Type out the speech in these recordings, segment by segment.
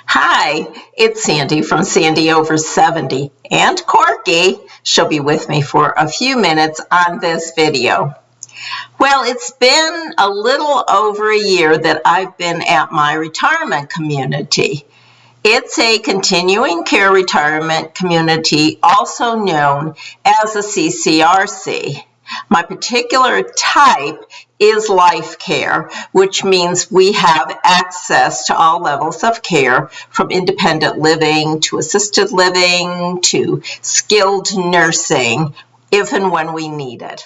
Hi, it's Sandy from Sandy Over 70 and Corky. She'll be with me for a few minutes on this video. Well, it's been a little over a year that I've been at my retirement community. It's a continuing care retirement community, also known as a CCRC. My particular type is life care, which means we have access to all levels of care, from independent living to assisted living to skilled nursing, if and when we need it.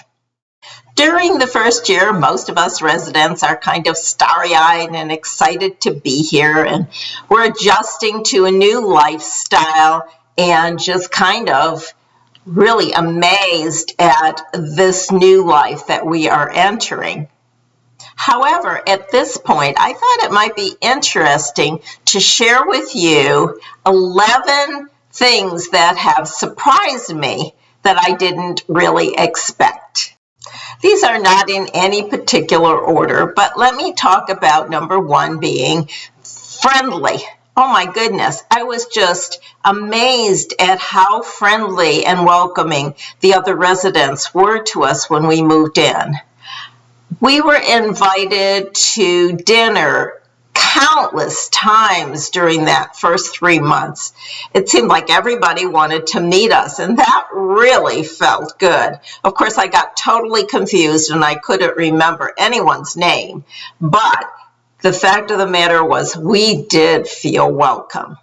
During the first year, most of us residents are kind of starry-eyed and excited to be here, and we're adjusting to a new lifestyle and just kind of really amazed at this new life that we are entering. However, at this point, I thought it might be interesting to share with you 11 things that have surprised me that I didn't really expect. These are not in any particular order, but let me talk about number one being friendly. Oh my goodness, I was just amazed at how friendly and welcoming the other residents were to us when we moved in. We were invited to dinner countless times during that first 3 months. It seemed like everybody wanted to meet us, and that really felt good. Of course, I got totally confused and I couldn't remember anyone's name, but the fact of the matter was we did feel welcome.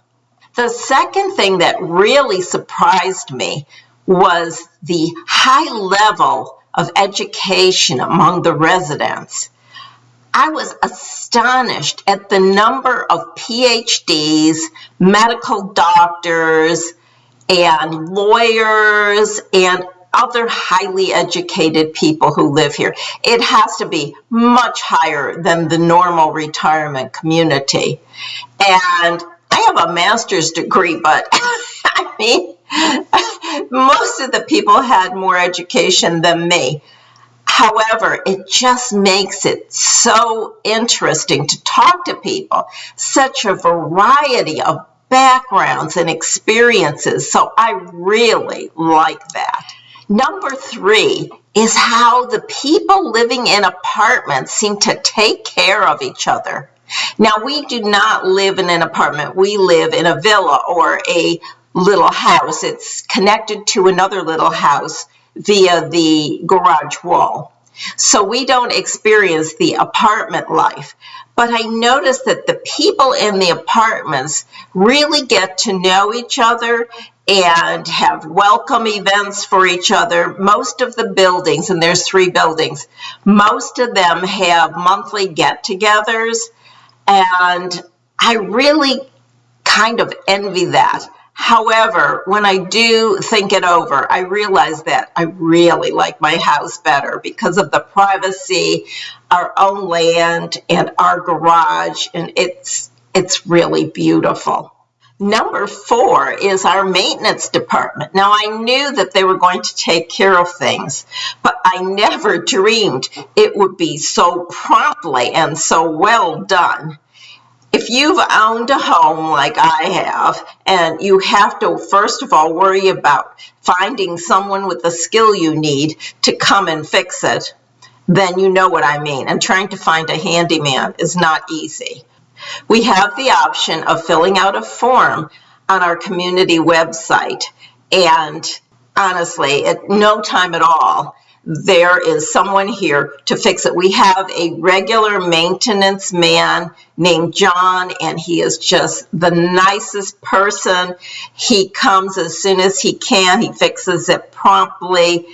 The second thing that really surprised me was the high level of education among the residents. I was astonished at the number of PhDs, medical doctors, and lawyers, and other highly educated people who live here. It has to be much higher than the normal retirement community. And I have a master's degree, but I mean, most of the people had more education than me. However, it just makes it so interesting to talk to people, such a variety of backgrounds and experiences. So I really like that. Number three is how the people living in apartments seem to take care of each other. Now, we do not live in an apartment. We live in a villa or a little house. It's connected to another little house via the garage wall. So we don't experience the apartment life. But I noticed that the people in the apartments really get to know each other and have welcome events for each other. Most of the buildings, and there's 3 buildings, most of them have monthly get-togethers, and I really kind of envy that. However, when I do think it over, I realize that I really like my house better because of the privacy, our own land, and our garage, and it's really beautiful. Number 4 is our maintenance department. Now, I knew that they were going to take care of things, but I never dreamed it would be so promptly and so well done. If you've owned a home like I have, and you have to, first of all, worry about finding someone with the skill you need to come and fix it, then you know what I mean. And trying to find a handyman is not easy. We have the option of filling out a form on our community website, and honestly, at no time at all, there is someone here to fix it. We have a regular maintenance man named John, and he is just the nicest person. He comes as soon as he can. He fixes it promptly.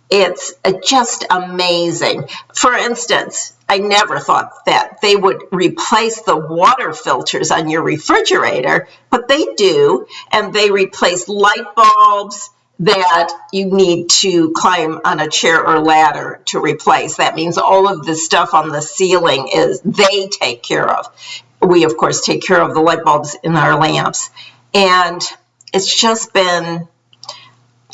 It's just amazing. For instance, I never thought that they would replace the water filters on your refrigerator, but they do, and they replace light bulbs that you need to climb on a chair or ladder to replace. That means all of the stuff on the ceiling they take care of. We, of course, take care of the light bulbs in our lamps. And it's just been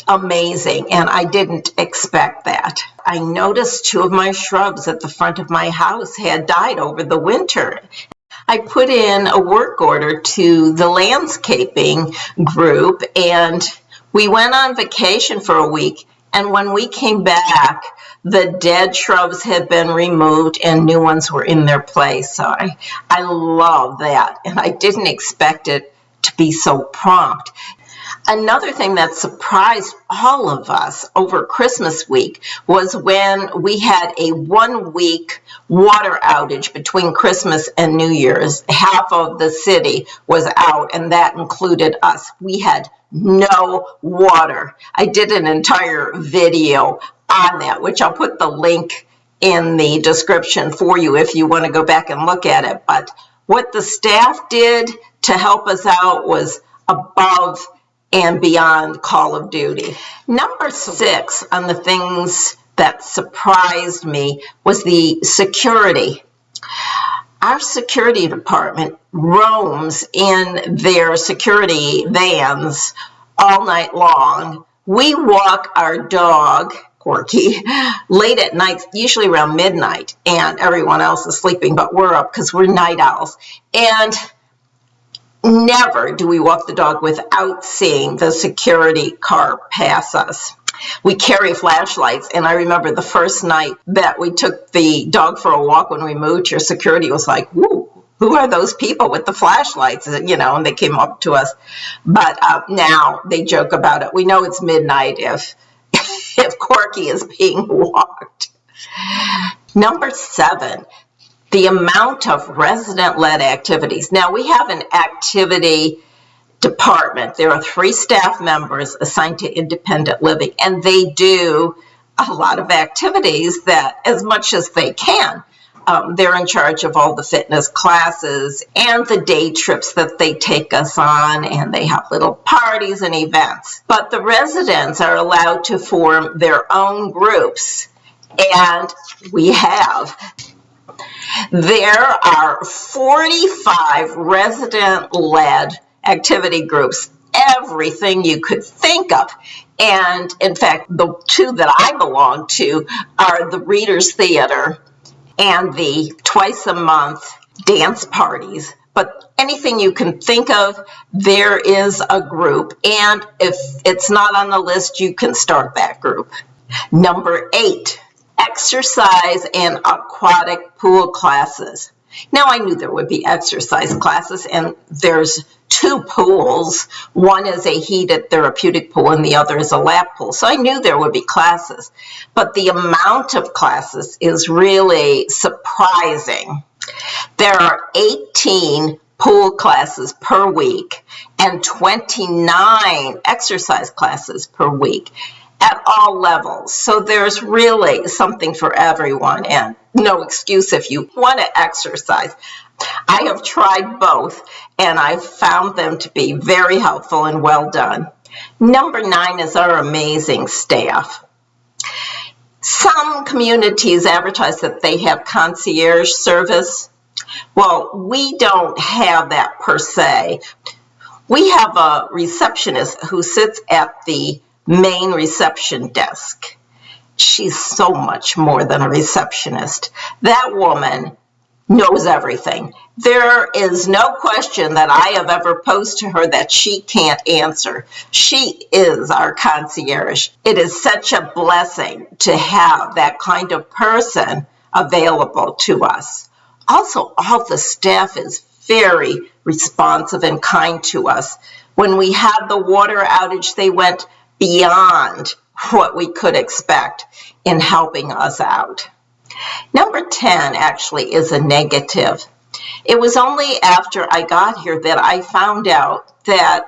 amazing, and I didn't expect that. I noticed 2 of my shrubs at the front of my house had died over the winter. I put in a work order to the landscaping group, and we went on vacation for a week. And when we came back, the dead shrubs had been removed and new ones were in their place. So I love that. And I didn't expect it to be so prompt. Another thing that surprised all of us over Christmas week was when we had a 1-week water outage between Christmas and New Year's. Half of the city was out, and that included us. We had no water. I did an entire video on that, which I'll put the link in the description for you if you want to go back and look at it. But what the staff did to help us out was above and beyond Call of Duty. Number 6 on the things that surprised me was the security. Our security department roams in their security vans all night long. We walk our dog, Corky, late at night, usually around midnight, and everyone else is sleeping, but we're up because we're night owls. And never do we walk the dog without seeing the security car pass us. We carry flashlights, and I remember the first night that we took the dog for a walk when we moved here, security was like, "Woo, who are those people with the flashlights?" You know, and they came up to us. But now they joke about it. We know it's midnight if Corky is being walked. Number 7. The amount of resident-led activities. Now, we have an activity department. There are 3 staff members assigned to independent living, and they do a lot of activities that, as much as they can, they're in charge of all the fitness classes and the day trips that they take us on, and they have little parties and events. But the residents are allowed to form their own groups, and we have. There are 45 resident-led activity groups, everything you could think of. And in fact, the 2 that I belong to are the Readers Theater and the twice-a-month dance parties. But anything you can think of, there is a group. And if it's not on the list, you can start that group. Number 8. Exercise and aquatic pool classes. Now, I knew there would be exercise classes, and there's 2 pools. One is a heated therapeutic pool, and the other is a lap pool. So I knew there would be classes, but the amount of classes is really surprising. There are 18 pool classes per week and 29 exercise classes per week, at all levels. So there's really something for everyone, and no excuse if you want to exercise. I have tried both, and I've found them to be very helpful and well done. Number 9 is our amazing staff. Some communities advertise that they have concierge service. Well, we don't have that per se. We have a receptionist who sits at the main reception desk. She's so much more than a receptionist. That woman knows everything. There is no question that I have ever posed to her that she can't answer. She is our concierge. It is such a blessing to have that kind of person available to us. Also, all the staff is very responsive and kind to us. When we had the water outage, they went beyond what we could expect in helping us out. Number 10 actually is a negative. It was only after I got here that I found out that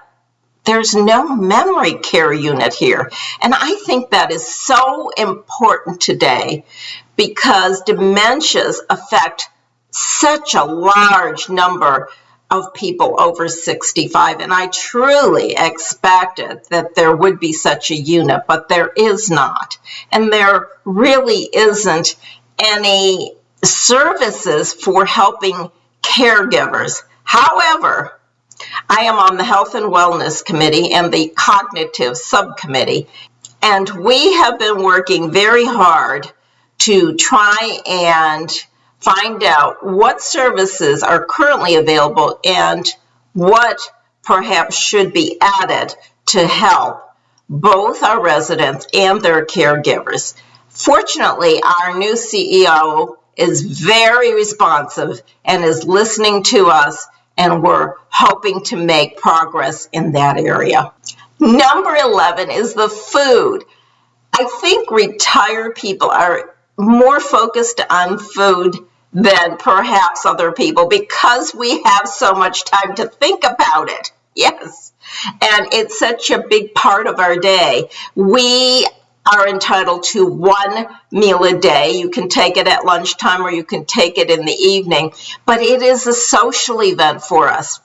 there's no memory care unit here. And I think that is so important today because dementias affect such a large number of people over 65, and I truly expected that there would be such a unit, but there is not. And there really isn't any services for helping caregivers. However, I am on the Health and Wellness Committee and the Cognitive Subcommittee, and we have been working very hard to try and find out what services are currently available and what perhaps should be added to help both our residents and their caregivers. Fortunately, our new CEO is very responsive and is listening to us, and we're hoping to make progress in that area. Number 11 is the food. I think retired people are more focused on food than perhaps other people because we have so much time to think about it. Yes. And it's such a big part of our day. We are entitled to one meal a day. You can take it at lunchtime or you can take it in the evening, but it is a social event for us.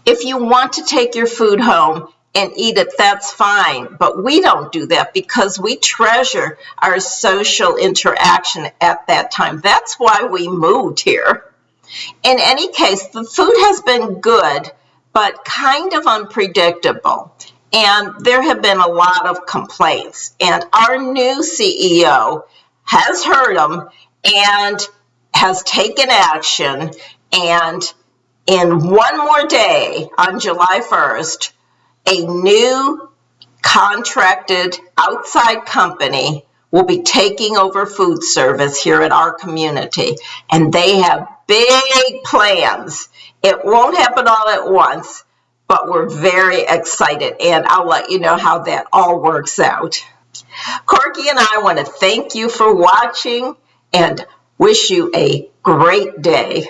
If you want to take your food home and eat it, that's fine, but we don't do that because we treasure our social interaction at that time. That's why we moved here. In any case, the food has been good, but kind of unpredictable. And there have been a lot of complaints. And our new CEO has heard them and has taken action. And in one more day, on July 1st, a new contracted outside company will be taking over food service here at our community, and they have big plans. It won't happen all at once, but we're very excited, and I'll let you know how that all works out. Corky and I want to thank you for watching and wish you a great day.